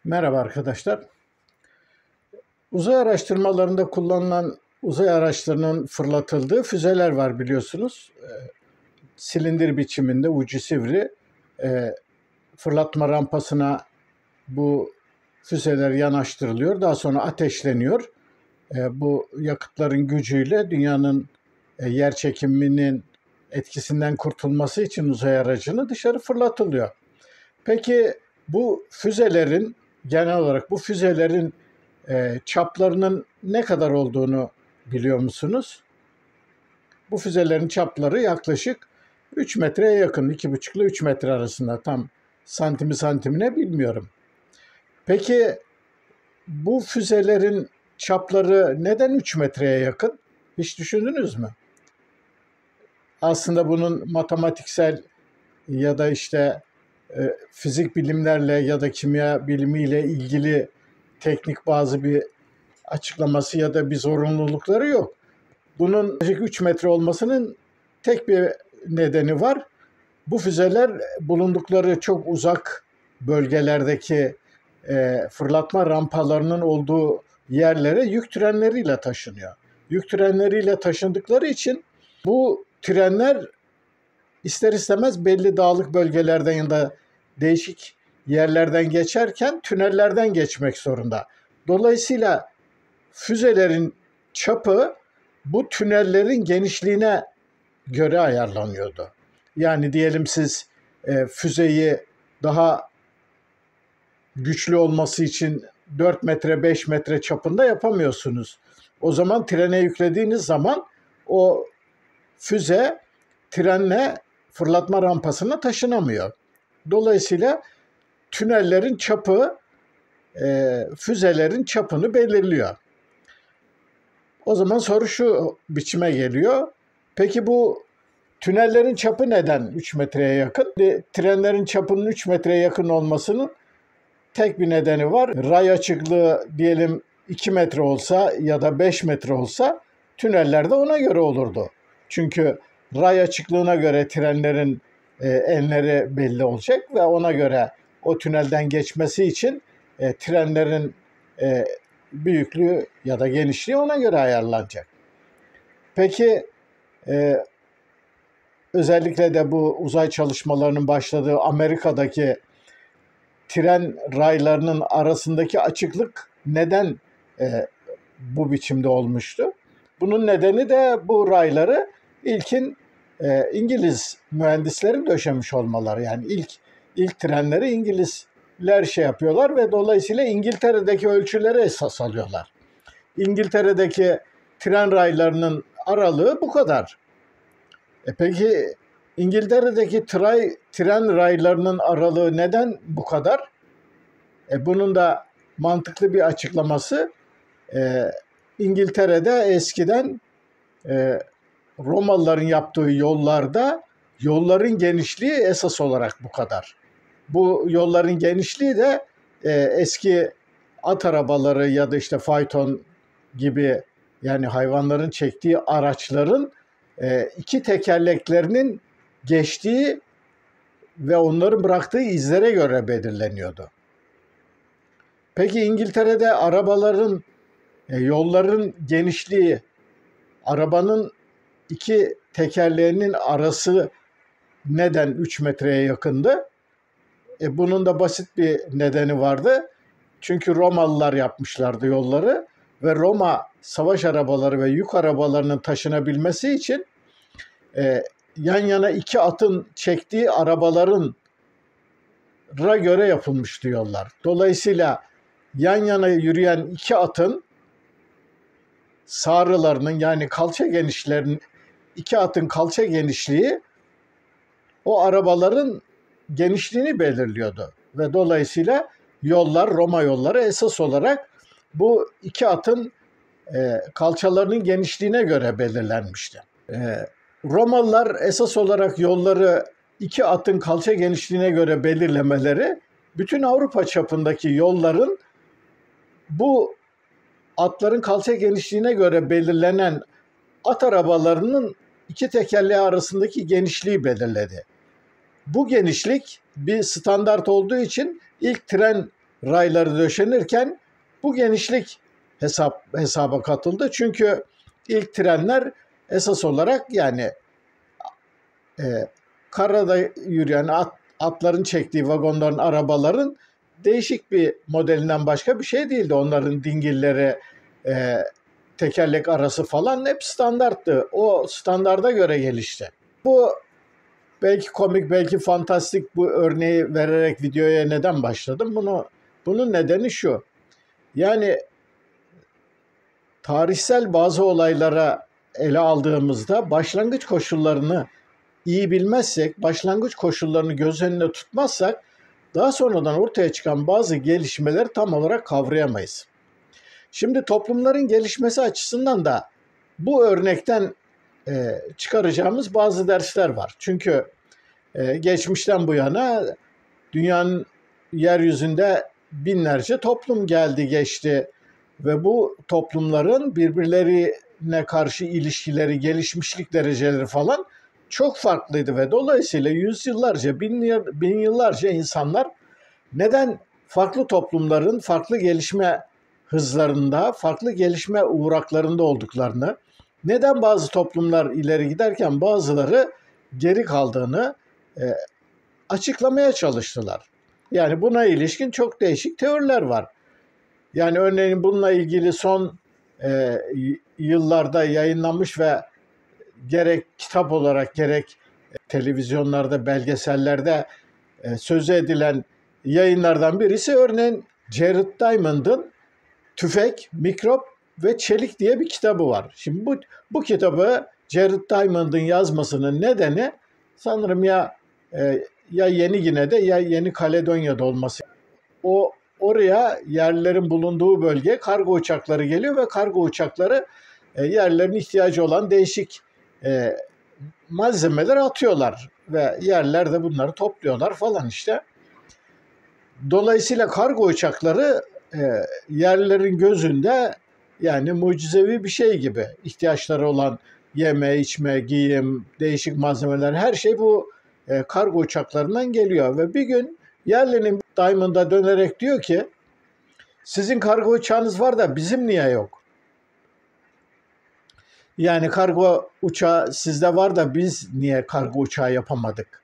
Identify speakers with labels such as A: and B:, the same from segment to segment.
A: Merhaba arkadaşlar. Uzay araştırmalarında kullanılan uzay araçlarının fırlatıldığı füzeler var biliyorsunuz. Silindir biçiminde ucu sivri fırlatma rampasına bu füzeler yanaştırılıyor. Daha sonra ateşleniyor. Bu yakıtların gücüyle dünyanın yer çekiminin etkisinden kurtulması için uzay aracını dışarı fırlatılıyor. Peki bu füzelerin genel olarak bu füzelerin çaplarının ne kadar olduğunu biliyor musunuz? Bu füzelerin çapları yaklaşık 3 metreye yakın, 2,5 ile 3 metre arasında, tam santimi santimine bilmiyorum. Peki bu füzelerin çapları neden 3 metreye yakın? Hiç düşündünüz mü? Aslında bunun matematiksel ya da fizik bilimlerle ya da kimya bilimiyle ilgili teknik bazı bir açıklaması ya da bir zorunlulukları yok. Bunun 3 metre olmasının tek bir nedeni var. Bu füzeler bulundukları çok uzak bölgelerdeki fırlatma rampalarının olduğu yerlere yük trenleriyle taşınıyor. Yük trenleriyle taşındıkları için bu trenler ister istemez belli dağlık bölgelerden ya da değişik yerlerden geçerken tünellerden geçmek zorunda. Dolayısıyla füzelerin çapı bu tünellerin genişliğine göre ayarlanıyordu. Yani diyelim siz füzeyi daha güçlü olması için 4 metre 5 metre çapında yapamıyorsunuz. O zaman trene yüklediğiniz zaman o füze trenle fırlatma rampasına taşınamıyor. Dolayısıyla tünellerin çapı füzelerin çapını belirliyor. O zaman soru şu biçime geliyor. Peki bu tünellerin çapı neden 3 metreye yakın? Trenlerin çapının 3 metreye yakın olmasının tek bir nedeni var. Ray açıklığı diyelim 2 metre olsa ya da 5 metre olsa tüneller de ona göre olurdu. Çünkü ray açıklığına göre trenlerin enleri belli olacak ve ona göre o tünelden geçmesi için trenlerin büyüklüğü ya da genişliği ona göre ayarlanacak. Peki özellikle de bu uzay çalışmalarının başladığı Amerika'daki tren raylarının arasındaki açıklık neden bu biçimde olmuştu? Bunun nedeni de bu rayları ilkin İngiliz mühendislerin döşemiş olmaları. Yani ilk trenleri İngilizler yapıyorlar ve dolayısıyla İngiltere'deki ölçüleri esas alıyorlar. İngiltere'deki tren raylarının aralığı bu kadar. Peki İngiltere'deki tren raylarının aralığı neden bu kadar? Bunun da mantıklı bir açıklaması, İngiltere'de eskiden Romalıların yaptığı yollarda yolların genişliği esas olarak bu kadar. Bu yolların genişliği de eski at arabaları ya da fayton gibi, yani hayvanların çektiği araçların iki tekerleklerinin geçtiği ve onların bıraktığı izlere göre belirleniyordu. Peki İngiltere'de arabaların yolların genişliği, arabanın iki tekerleğinin arası neden 3 metreye yakındı? Bunun da basit bir nedeni vardı. Çünkü Romalılar yapmışlardı yolları ve Roma savaş arabaları ve yük arabalarının taşınabilmesi için yan yana iki atın çektiği arabaların göre yapılmıştı yollar. Dolayısıyla yan yana yürüyen iki atın sağrılarının, yani kalça genişlerinin, iki atın kalça genişliği o arabaların genişliğini belirliyordu. Ve dolayısıyla yollar, Roma yolları esas olarak bu iki atın kalçalarının genişliğine göre belirlenmişti. Romalılar esas olarak yolları iki atın kalça genişliğine göre belirlemeleri, bütün Avrupa çapındaki yolların bu atların kalça genişliğine göre belirlenen at arabalarının iki tekerleği arasındaki genişliği belirledi. Bu genişlik bir standart olduğu için ilk tren rayları döşenirken bu genişlik hesaba katıldı. Çünkü ilk trenler esas olarak yani karada yürüyen atların çektiği vagonların, arabaların değişik bir modelinden başka bir şey değildi. Onların dingilleri, tekerlek arası falan hep standarttı. O standarda göre gelişti. Bu belki komik, belki fantastik bu örneği vererek videoya neden başladım? Bunun nedeni şu. Yani tarihsel bazı olaylara ele aldığımızda başlangıç koşullarını iyi bilmezsek, başlangıç koşullarını göz önüne tutmazsak daha sonradan ortaya çıkan bazı gelişmeleri tam olarak kavrayamayız. Şimdi toplumların gelişmesi açısından da bu örnekten çıkaracağımız bazı dersler var. Çünkü geçmişten bu yana dünyanın yeryüzünde binlerce toplum geldi geçti ve bu toplumların birbirlerine karşı ilişkileri, gelişmişlik dereceleri falan çok farklıydı ve dolayısıyla yüzyıllarca, bin yıllarca insanlar neden farklı toplumların farklı gelişme hızlarında, farklı gelişme uğraklarında olduklarını, neden bazı toplumlar ileri giderken bazıları geri kaldığını açıklamaya çalıştılar. Yani buna ilişkin çok değişik teoriler var. Yani örneğin bununla ilgili son yıllarda yayınlanmış ve gerek kitap olarak gerek televizyonlarda, belgesellerde sözü edilen yayınlardan birisi örneğin Jared Diamond'ın Tüfek, Mikrop ve Çelik diye bir kitabı var. Şimdi bu kitabı Jared Diamond'ın yazmasının nedeni sanırım ya Yeni Gine'de ya Yeni Kaledonya'da olması. Oraya yerlilerin bulunduğu bölgeye kargo uçakları geliyor ve kargo uçakları yerlilerin ihtiyacı olan değişik malzemeler atıyorlar ve yerliler de bunları topluyorlar falan işte. Dolayısıyla kargo uçakları yerlilerin gözünde yani mucizevi bir şey gibi. İhtiyaçları olan yeme, içme, giyim, değişik malzemeler her şey bu kargo uçaklarından geliyor. Ve bir gün yerlinin Diamond'a dönerek diyor ki sizin kargo uçağınız var da bizim niye yok? Yani kargo uçağı sizde var da biz niye kargo uçağı yapamadık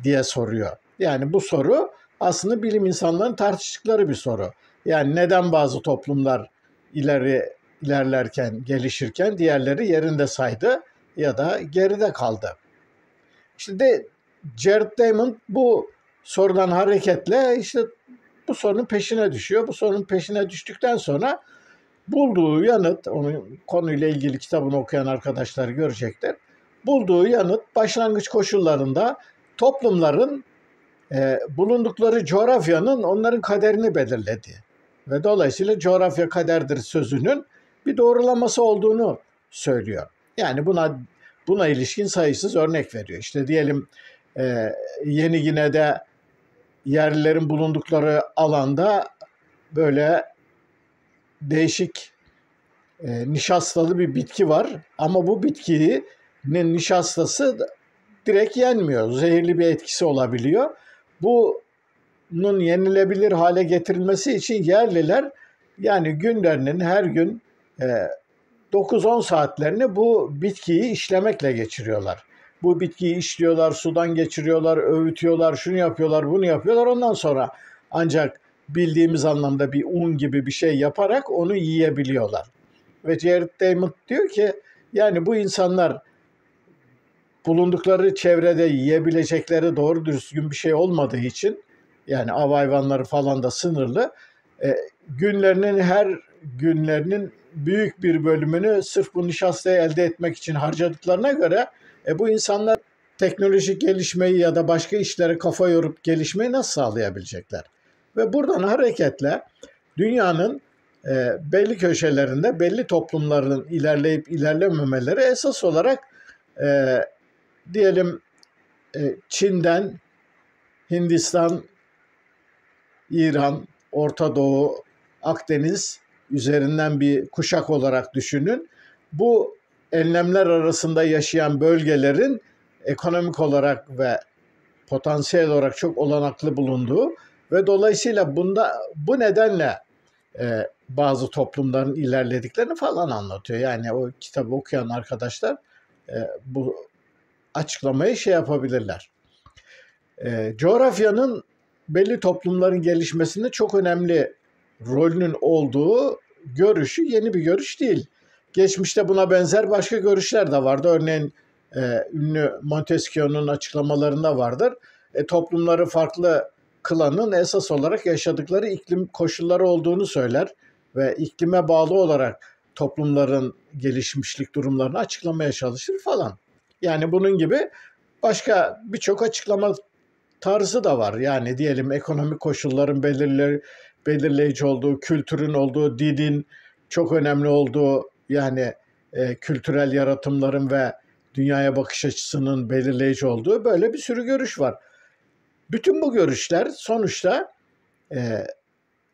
A: diye soruyor. Yani bu soru aslında bilim insanlarının tartıştıkları bir soru. Yani neden bazı toplumlar ilerlerken, gelişirken diğerleri yerinde saydı ya da geride kaldı. İşte Jared Diamond bu sorudan hareketle işte bu sorunun peşine düşüyor. Bu sorunun peşine düştükten sonra bulduğu yanıt, onun konuyla ilgili kitabını okuyan arkadaşlar görecekler. Bulduğu yanıt başlangıç koşullarında toplumların bulundukları coğrafyanın onların kaderini belirledi. Ve dolayısıyla coğrafya kaderdir sözünün bir doğrulaması olduğunu söylüyor. Yani buna ilişkin sayısız örnek veriyor. İşte diyelim Yeni Gine'de yerlilerin bulundukları alanda böyle değişik nişastalı bir bitki var. Ama bu bitkinin nişastası direkt yenmiyor. Zehirli bir etkisi olabiliyor. Bunun yenilebilir hale getirilmesi için yerliler yani günlerinin her gün 9-10 saatlerini bu bitkiyi işlemekle geçiriyorlar. Bu bitkiyi işliyorlar, sudan geçiriyorlar, öğütüyorlar, şunu yapıyorlar, bunu yapıyorlar. Ondan sonra ancak bildiğimiz anlamda bir un gibi bir şey yaparak onu yiyebiliyorlar. Ve Jared Diamond diyor ki yani bu insanlar bulundukları çevrede yiyebilecekleri doğru düzgün bir şey olmadığı için yani av hayvanları falan da sınırlı günlerinin büyük bir bölümünü sırf bu nişastayı elde etmek için harcadıklarına göre bu insanlar teknolojik gelişmeyi ya da başka işlere kafa yorup gelişmeyi nasıl sağlayabilecekler? Ve buradan hareketle dünyanın belli köşelerinde belli toplumların ilerleyip ilerlememeleri esas olarak diyelim Çin'den Hindistan, İran, Orta Doğu, Akdeniz üzerinden bir kuşak olarak düşünün. Bu enlemler arasında yaşayan bölgelerin ekonomik olarak ve potansiyel olarak çok olanaklı bulunduğu Ve dolayısıyla bu nedenle bazı toplumların ilerlediklerini falan anlatıyor. Yani o kitabı okuyan arkadaşlar bu açıklamayı yapabilirler. Coğrafyanın belli toplumların gelişmesinde çok önemli rolünün olduğu görüşü yeni bir görüş değil. Geçmişte buna benzer başka görüşler de vardı. Örneğin ünlü Montesquieu'nun açıklamalarında vardır. Toplumları farklı kılanın esas olarak yaşadıkları iklim koşulları olduğunu söyler ve iklime bağlı olarak toplumların gelişmişlik durumlarını açıklamaya çalışır falan. Yani bunun gibi başka birçok açıklama tarzı da var. Yani diyelim ekonomik koşulların belirleyici olduğu, kültürün olduğu, dinin çok önemli olduğu, yani kültürel yaratımların ve dünyaya bakış açısının belirleyici olduğu böyle bir sürü görüş var. Bütün bu görüşler sonuçta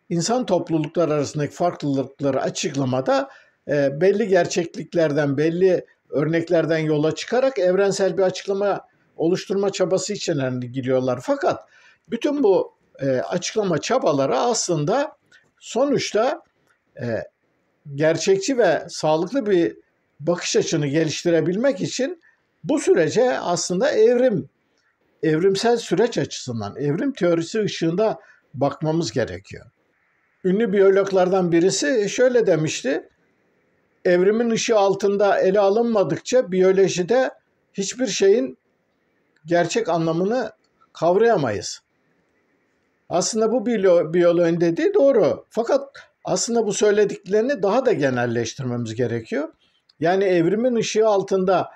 A: insan topluluklar arasındaki farklılıkları açıklamada belli gerçekliklerden, belli örneklerden yola çıkarak evrensel bir açıklama oluşturma çabası içine giriyorlar. Fakat bütün bu açıklama çabaları aslında sonuçta gerçekçi ve sağlıklı bir bakış açını geliştirebilmek için bu sürece aslında evrimsel süreç açısından, evrim teorisi ışığında bakmamız gerekiyor. Ünlü biyologlardan birisi şöyle demişti: evrimin ışığı altında ele alınmadıkça biyolojide hiçbir şeyin gerçek anlamını kavrayamayız. Aslında bu biyoloğun dediği doğru. Fakat aslında bu söylediklerini daha da genelleştirmemiz gerekiyor. Yani evrimin ışığı altında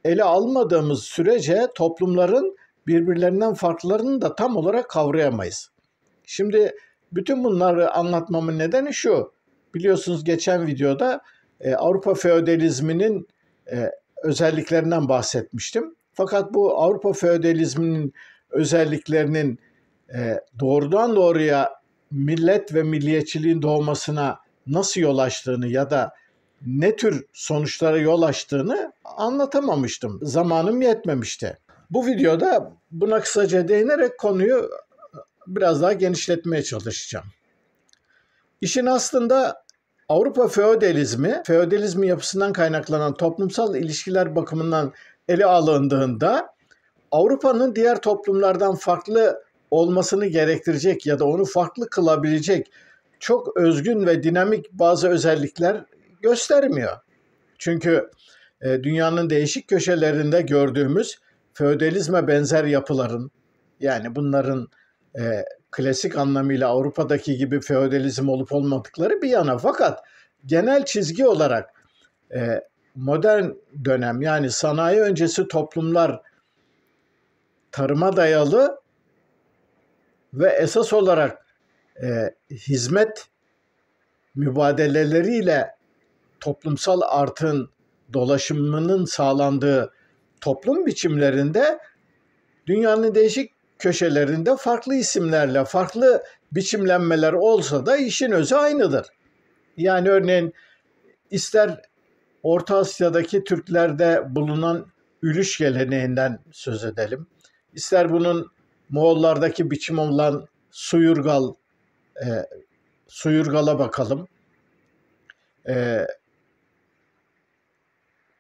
A: ele almadığımız sürece toplumların birbirlerinden farklarını da tam olarak kavrayamayız. Şimdi bütün bunları anlatmamın nedeni şu. Biliyorsunuz geçen videoda Avrupa feodalizminin özelliklerinden bahsetmiştim. Fakat bu Avrupa feodalizminin özelliklerinin doğrudan doğruya millet ve milliyetçiliğin doğmasına nasıl yol açtığını ya da ne tür sonuçlara yol açtığını anlatamamıştım. Zamanım yetmemişti. Bu videoda buna kısaca değinerek konuyu biraz daha genişletmeye çalışacağım. İşin aslında Avrupa feodalizmi yapısından kaynaklanan toplumsal ilişkiler bakımından ele alındığında Avrupa'nın diğer toplumlardan farklı olmasını gerektirecek ya da onu farklı kılabilecek çok özgün ve dinamik bazı özellikler göstermiyor. Çünkü dünyanın değişik köşelerinde gördüğümüz feodalizme benzer yapıların, yani bunların klasik anlamıyla Avrupa'daki gibi feodalizm olup olmadıkları bir yana, fakat genel çizgi olarak modern dönem, yani sanayi öncesi toplumlar tarıma dayalı ve esas olarak hizmet mübadeleleriyle toplumsal artın dolaşımının sağlandığı toplum biçimlerinde dünyanın değişik köşelerinde farklı isimlerle farklı biçimlenmeler olsa da işin özü aynıdır. Yani örneğin ister Orta Asya'daki Türklerde bulunan ülüş geleneğinden söz edelim, İster bunun Moğollardaki biçim olan suyurgala bakalım.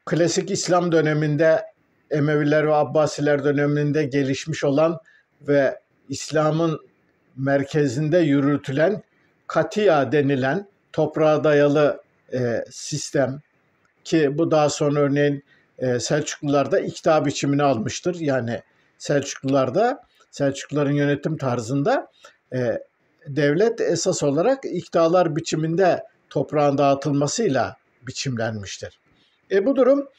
A: Klasik İslam döneminde, Emeviler ve Abbasiler döneminde gelişmiş olan ve İslam'ın merkezinde yürütülen katiya denilen toprağa dayalı sistem, ki bu daha sonra örneğin Selçuklularda ikta biçimini almıştır. Yani Selçukluların yönetim tarzında devlet esas olarak iktalar biçiminde toprağın dağıtılmasıyla biçimlenmiştir. Bu durum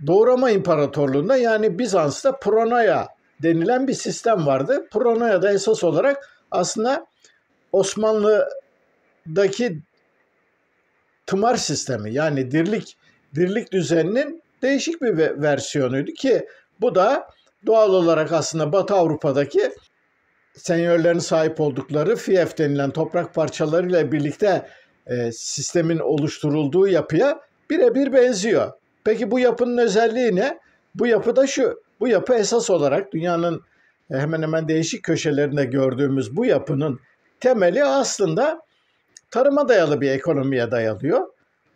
A: Doğu Roma İmparatorluğu'nda, yani Bizans'ta Pronoya denilen bir sistem vardı. Pronoya da esas olarak aslında Osmanlı'daki tımar sistemi, yani dirlik düzeninin değişik bir versiyonuydu ki bu da doğal olarak aslında Batı Avrupa'daki senyörlerin sahip oldukları fief denilen toprak parçalarıyla birlikte sistemin oluşturulduğu yapıya birebir benziyor. Peki bu yapının özelliği ne? Bu yapı da şu: bu yapı esas olarak dünyanın hemen hemen değişik köşelerinde gördüğümüz bu yapının temeli aslında tarıma dayalı bir ekonomiye dayalıyor.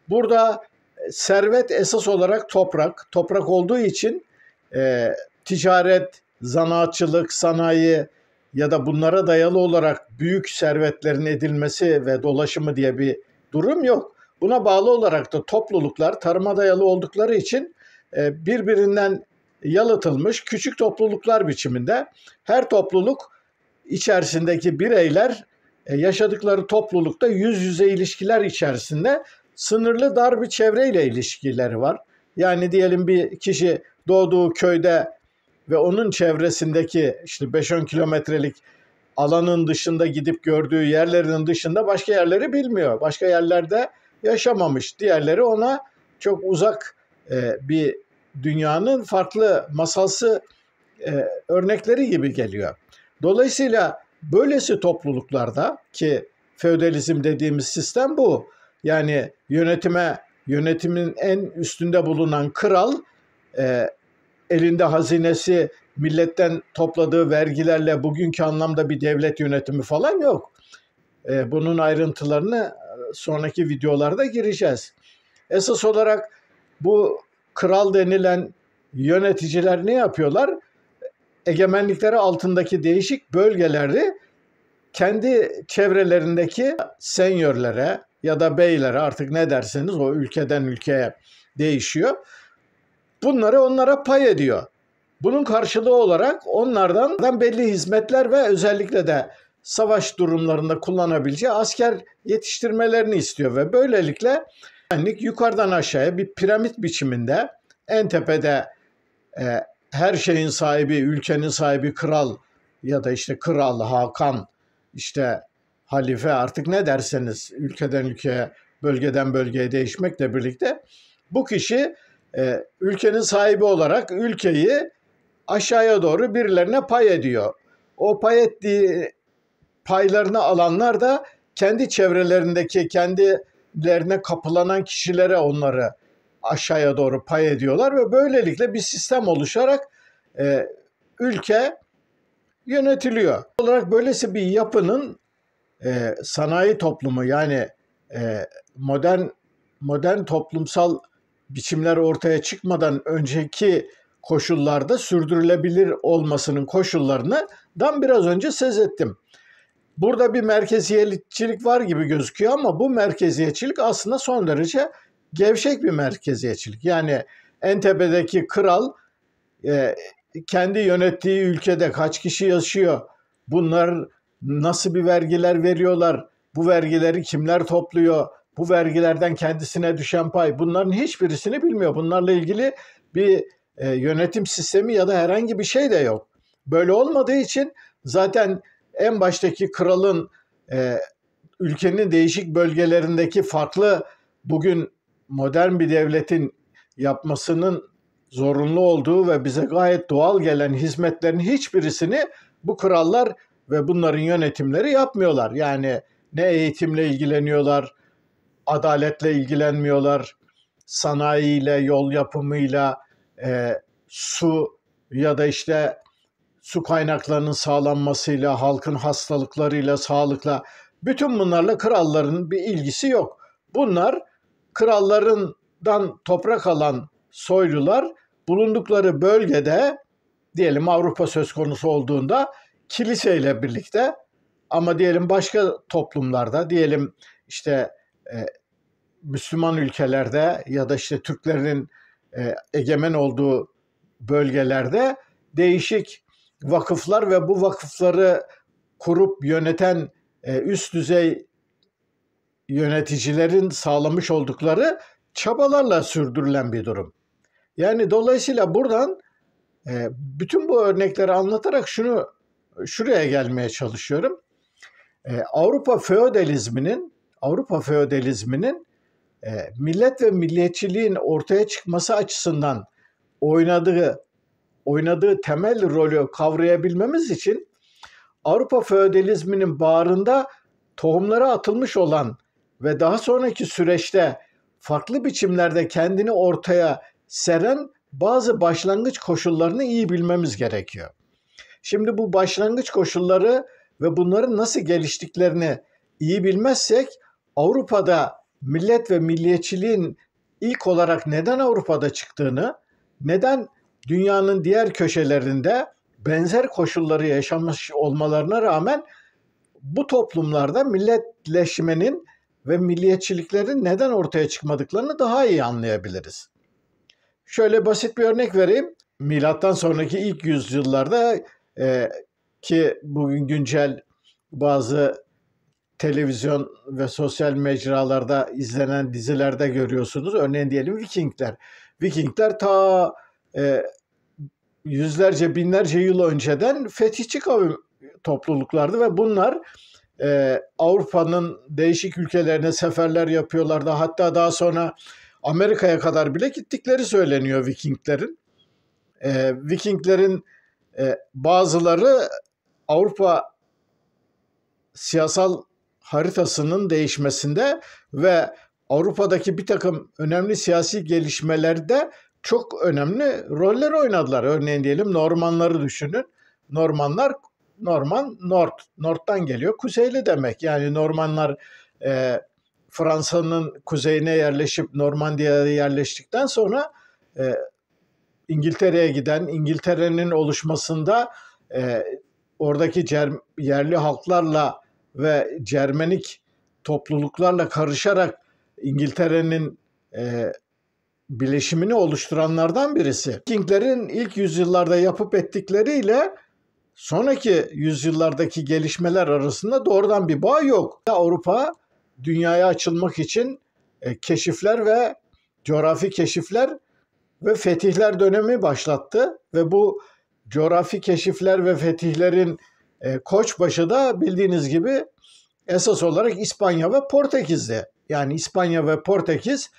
A: Burada servet esas olarak toprak. Toprak olduğu için ticaret, zanaatçılık, sanayi ya da bunlara dayalı olarak büyük servetlerin edilmesi ve dolaşımı diye bir durum yok. Buna bağlı olarak da topluluklar tarıma dayalı oldukları için birbirinden yalıtılmış küçük topluluklar biçiminde. Her topluluk içerisindeki bireyler yaşadıkları toplulukta yüz yüze ilişkiler içerisinde sınırlı dar bir çevreyle ilişkileri var. Yani diyelim bir kişi doğduğu köyde ve onun çevresindeki işte 5-10 kilometrelik alanın dışında gidip gördüğü yerlerin dışında başka yerleri bilmiyor. Başka yerlerde yaşamamış. Diğerleri ona çok uzak bir dünyanın farklı masalsı örnekleri gibi geliyor. Dolayısıyla böylesi topluluklarda ki feodalizm dediğimiz sistem bu. Yani yönetimin en üstünde bulunan kral elinde hazinesi milletten topladığı vergilerle bugünkü anlamda bir devlet yönetimi falan yok. Bunun ayrıntılarını sonraki videolarda gireceğiz. Esas olarak bu kral denilen yöneticiler ne yapıyorlar? Egemenlikleri altındaki değişik bölgeleri kendi çevrelerindeki senyörlere ya da beylere artık ne derseniz o ülkeden ülkeye değişiyor. Bunları onlara pay ediyor. Bunun karşılığı olarak onlardan belli hizmetler ve özellikle de savaş durumlarında kullanabileceği asker yetiştirmelerini istiyor ve böylelikle yukarıdan aşağıya bir piramit biçiminde en tepede her şeyin sahibi, ülkenin sahibi kral ya da işte kral, hakan, işte halife artık ne derseniz ülkeden ülkeye, bölgeden bölgeye değişmekle birlikte bu kişi ülkenin sahibi olarak ülkeyi aşağıya doğru birilerine pay ediyor. O pay ettiği paylarını alanlar da kendi çevrelerindeki kendilerine kapılanan kişilere onları aşağıya doğru pay ediyorlar ve böylelikle bir sistem oluşarak ülke yönetiliyor. Olarak böylesi bir yapının sanayi toplumu yani modern toplumsal biçimler ortaya çıkmadan önceki koşullarda sürdürülebilir olmasının koşullarından biraz önce söz ettim. Burada bir merkeziyetçilik var gibi gözüküyor ama bu merkeziyetçilik aslında son derece gevşek bir merkeziyetçilik. Yani en tepedeki kral kendi yönettiği ülkede kaç kişi yaşıyor, bunlar nasıl bir vergiler veriyorlar, bu vergileri kimler topluyor, bu vergilerden kendisine düşen pay, bunların hiçbirisini bilmiyor. Bunlarla ilgili bir yönetim sistemi ya da herhangi bir şey de yok. Böyle olmadığı için zaten en baştaki kralın ülkenin değişik bölgelerindeki farklı bugün modern bir devletin yapmasının zorunlu olduğu ve bize gayet doğal gelen hizmetlerin hiçbirisini bu krallar ve bunların yönetimleri yapmıyorlar. Yani ne eğitimle ilgileniyorlar, adaletle ilgilenmiyorlar, sanayiyle, yol yapımıyla, su ya da işte su kaynaklarının sağlanmasıyla, halkın hastalıklarıyla, sağlıkla, bütün bunlarla kralların bir ilgisi yok. Bunlar krallarından toprak alan soylular bulundukları bölgede diyelim Avrupa söz konusu olduğunda kiliseyle birlikte ama diyelim başka toplumlarda diyelim işte Müslüman ülkelerde ya da işte Türklerin egemen olduğu bölgelerde değişik vakıflar ve bu vakıfları kurup yöneten üst düzey yöneticilerin sağlamış oldukları çabalarla sürdürülen bir durum. Yani dolayısıyla buradan bütün bu örnekleri anlatarak şuraya gelmeye çalışıyorum. Avrupa feodalizminin millet ve milliyetçiliğin ortaya çıkması açısından oynadığı temel rolü kavrayabilmemiz için Avrupa feodalizminin bağrında tohumları atılmış olan ve daha sonraki süreçte farklı biçimlerde kendini ortaya seren bazı başlangıç koşullarını iyi bilmemiz gerekiyor. Şimdi bu başlangıç koşulları ve bunların nasıl geliştiklerini iyi bilmezsek Avrupa'da millet ve milliyetçiliğin ilk olarak neden Avrupa'da çıktığını, neden dünyanın diğer köşelerinde benzer koşulları yaşamış olmalarına rağmen bu toplumlarda milletleşmenin ve milliyetçiliklerin neden ortaya çıkmadıklarını daha iyi anlayabiliriz. Şöyle basit bir örnek vereyim. Milattan sonraki ilk yüzyıllarda ki bugün güncel bazı televizyon ve sosyal mecralarda izlenen dizilerde görüyorsunuz. Örneğin diyelim Vikingler. Vikingler ta yüzlerce, binlerce yıl önceden fetihçi kavim topluluklardı ve bunlar Avrupa'nın değişik ülkelerine seferler yapıyorlardı. Hatta daha sonra Amerika'ya kadar bile gittikleri söyleniyor Vikinglerin. Vikinglerin bazıları Avrupa siyasal haritasının değişmesinde ve Avrupa'daki bir takım önemli siyasi gelişmelerde çok önemli roller oynadılar. Örneğin diyelim Normanları düşünün. Normanlar, North'tan geliyor. Kuzeyli demek. Yani Normanlar Fransa'nın kuzeyine yerleşip Normandiya'ya yerleştikten sonra İngiltere'ye giden, İngiltere'nin oluşmasında oradaki yerli halklarla ve Cermenik topluluklarla karışarak İngiltere'nin bileşimini oluşturanlardan birisi. Vikinglerin ilk yüzyıllarda yapıp ettikleriyle sonraki yüzyıllardaki gelişmeler arasında doğrudan bir bağ yok. Avrupa dünyaya açılmak için keşifler ve coğrafi keşifler ve fetihler dönemi başlattı ve bu coğrafi keşifler ve fetihlerin koçbaşı da bildiğiniz gibi esas olarak İspanya ve Portekiz'di. Yani İspanya ve Portekiz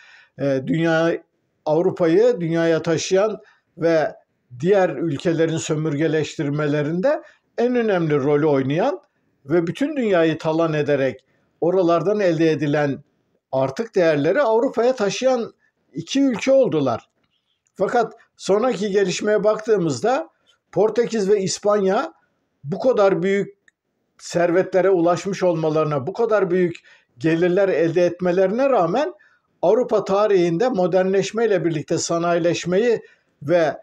A: Avrupa'yı dünyaya taşıyan ve diğer ülkelerin sömürgeleştirmelerinde en önemli rolü oynayan ve bütün dünyayı talan ederek oralardan elde edilen artık değerleri Avrupa'ya taşıyan iki ülke oldular. Fakat sonraki gelişmeye baktığımızda Portekiz ve İspanya bu kadar büyük servetlere ulaşmış olmalarına, bu kadar büyük gelirler elde etmelerine rağmen Avrupa tarihinde modernleşmeyle birlikte sanayileşmeyi ve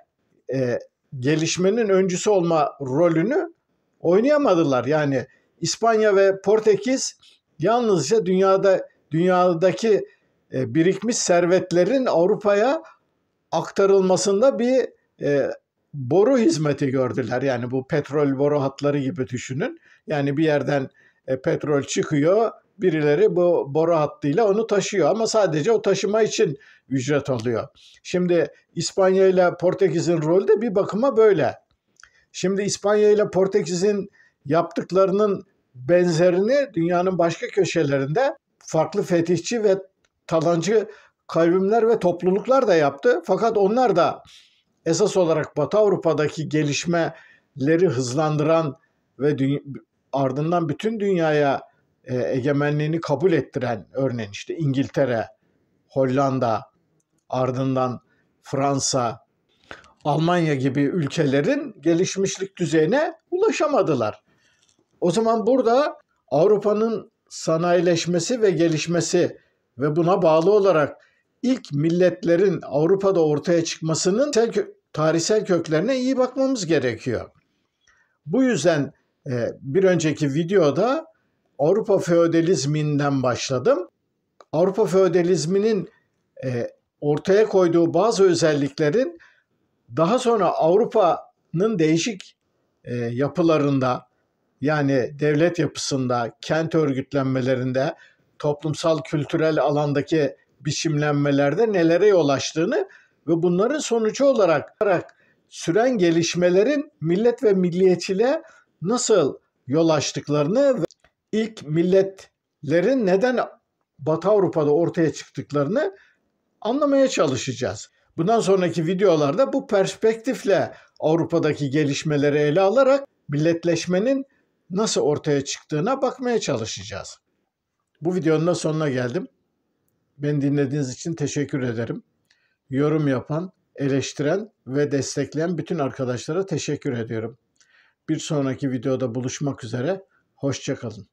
A: gelişmenin öncüsü olma rolünü oynayamadılar. Yani İspanya ve Portekiz yalnızca dünyadaki birikmiş servetlerin Avrupa'ya aktarılmasında bir boru hizmeti gördüler. Yani bu petrol boru hatları gibi düşünün. Yani bir yerden petrol çıkıyor, birileri bu boru hattıyla onu taşıyor ama sadece o taşıma için ücret alıyor. Şimdi İspanya ile Portekiz'in rolü de bir bakıma böyle. Şimdi İspanya ile Portekiz'in yaptıklarının benzerini dünyanın başka köşelerinde farklı fetihçi ve talancı kavimler ve topluluklar da yaptı. Fakat onlar da esas olarak Batı Avrupa'daki gelişmeleri hızlandıran ve ardından bütün dünyaya egemenliğini kabul ettiren, örneğin işte İngiltere, Hollanda, ardından Fransa, Almanya gibi ülkelerin gelişmişlik düzeyine ulaşamadılar. O zaman burada Avrupa'nın sanayileşmesi ve gelişmesi ve buna bağlı olarak ilk milletlerin Avrupa'da ortaya çıkmasının tarihsel köklerine iyi bakmamız gerekiyor. Bu yüzden bir önceki videoda Avrupa feodalizminden başladım. Avrupa feodalizminin ortaya koyduğu bazı özelliklerin daha sonra Avrupa'nın değişik yapılarında, yani devlet yapısında, kent örgütlenmelerinde, toplumsal kültürel alandaki biçimlenmelerde nelere yol açtığını ve bunların sonucu olarak süren gelişmelerin millet ve milliyetçiliğe nasıl yol açtıklarını ve ilk milletlerin neden Batı Avrupa'da ortaya çıktıklarını anlamaya çalışacağız. Bundan sonraki videolarda bu perspektifle Avrupa'daki gelişmeleri ele alarak milletleşmenin nasıl ortaya çıktığına bakmaya çalışacağız. Bu videonun da sonuna geldim. Beni dinlediğiniz için teşekkür ederim. Yorum yapan, eleştiren ve destekleyen bütün arkadaşlara teşekkür ediyorum. Bir sonraki videoda buluşmak üzere. Hoşça kalın.